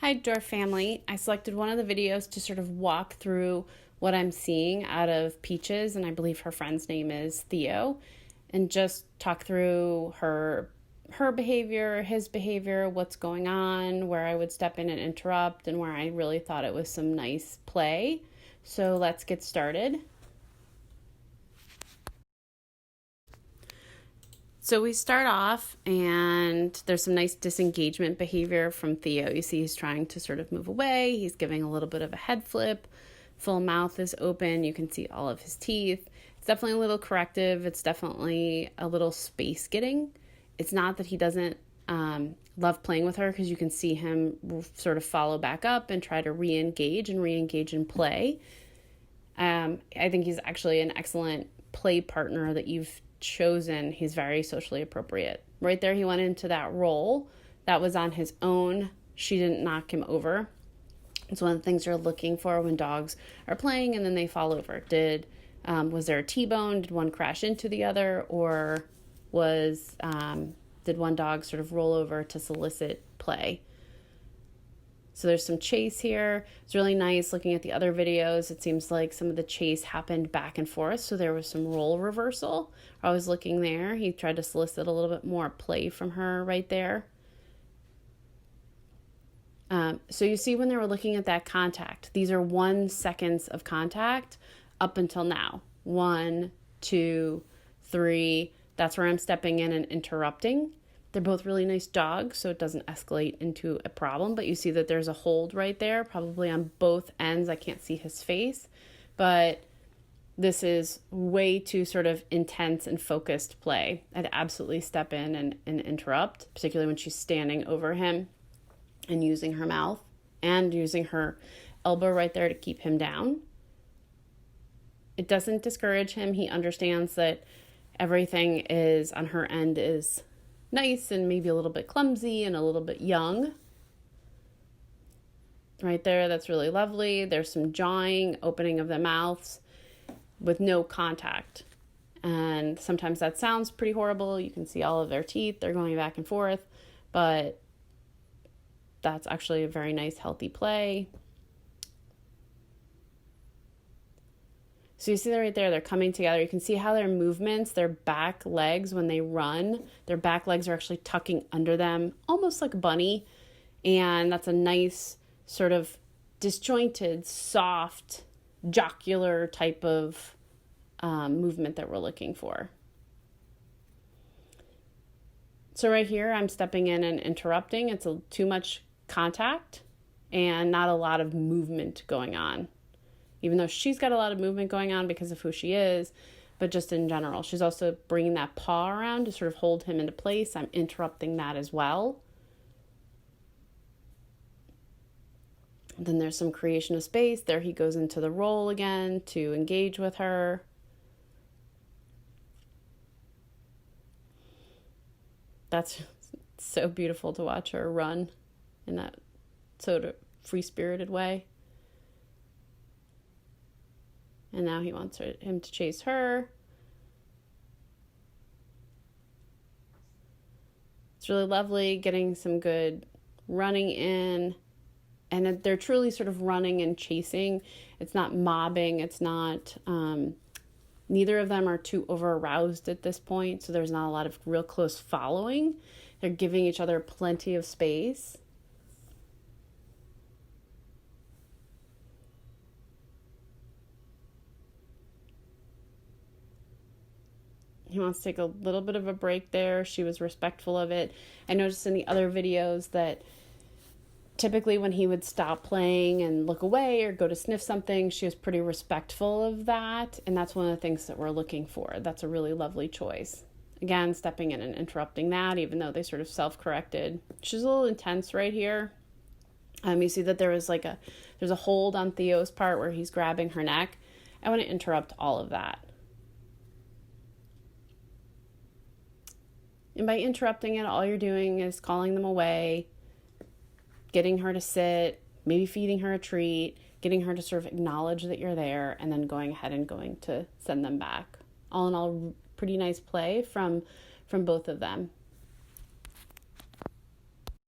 Hi, Dwarf family. I selected one of the videos to sort of walk through what I'm seeing out of Peaches, and I believe her friend's name is Theo, and just talk through her behavior, his behavior, what's going on, where I would step in and interrupt, and where I really thought it was some nice play. So let's get started. So we start off, and there's some nice disengagement behavior from Theo. You see he's trying to sort of move away. He's giving a little bit of a head flip. Full mouth is open. You can see all of his teeth. It's definitely a little corrective. It's definitely a little space getting. It's not that he doesn't love playing with her, because you can see him sort of follow back up and try to re-engage in play. I think he's actually an excellent play partner that you've chosen. He's very socially appropriate. Right there, he went into that role. That was on his own. She didn't knock him over. It's one of the things you're looking for when dogs are playing and then they fall over. Was there a T-bone? Did one crash into the other? Or did one dog sort of roll over to solicit play? So there's some chase here. It's really nice looking at the other videos. It seems like some of the chase happened back and forth, so there was some role reversal. I was looking there. He tried to solicit a little bit more play from her right there. So you see when they were looking at that contact, these are 1 seconds of contact up until now. 1, 2, 3. That's where I'm stepping in and interrupting. They're both really nice dogs, so it doesn't escalate into a problem. But you see that there's a hold right there, probably on both ends. I can't see his face, but this is way too sort of intense and focused play. I'd absolutely step in and interrupt, particularly when she's standing over him and using her mouth and using her elbow right there to keep him down. It doesn't discourage him. He understands that everything is on her end is nice and maybe a little bit clumsy and a little bit young. Right there, that's really lovely. There's some jawing, opening of the mouths with no contact. And sometimes that sounds pretty horrible. You can see all of their teeth. They're going back and forth. But that's actually a very nice, healthy play. So you see that right there, they're coming together. You can see how their movements, their back legs, when they run, their back legs are actually tucking under them, almost like a bunny. And that's a nice sort of disjointed, soft, jocular type of movement that we're looking for. So right here, I'm stepping in and interrupting. It's too much contact and not a lot of movement going on. Even though she's got a lot of movement going on because of who she is, but just in general. She's also bringing that paw around to sort of hold him into place. I'm interrupting that as well. And then there's some creation of space. There he goes into the role again to engage with her. That's so beautiful to watch her run in that sort of free-spirited way. And now he wants him to chase her. It's really lovely getting some good running in. And they're truly sort of running and chasing. It's not mobbing. It's not, neither of them are too over aroused at this point. So there's not a lot of real close following. They're giving each other plenty of space. He wants to take a little bit of a break there. She was respectful of it. I noticed in the other videos that typically when he would stop playing and look away or go to sniff something, she was pretty respectful of that. And that's one of the things that we're looking for. That's a really lovely choice. Again, stepping in and interrupting that, even though they sort of self-corrected. She's a little intense right here. You see that there's a hold on Theo's part where he's grabbing her neck. I want to interrupt all of that. And by interrupting it, all you're doing is calling them away, getting her to sit, maybe feeding her a treat, getting her to sort of acknowledge that you're there, and then going ahead and going to send them back. All in all, pretty nice play from both of them.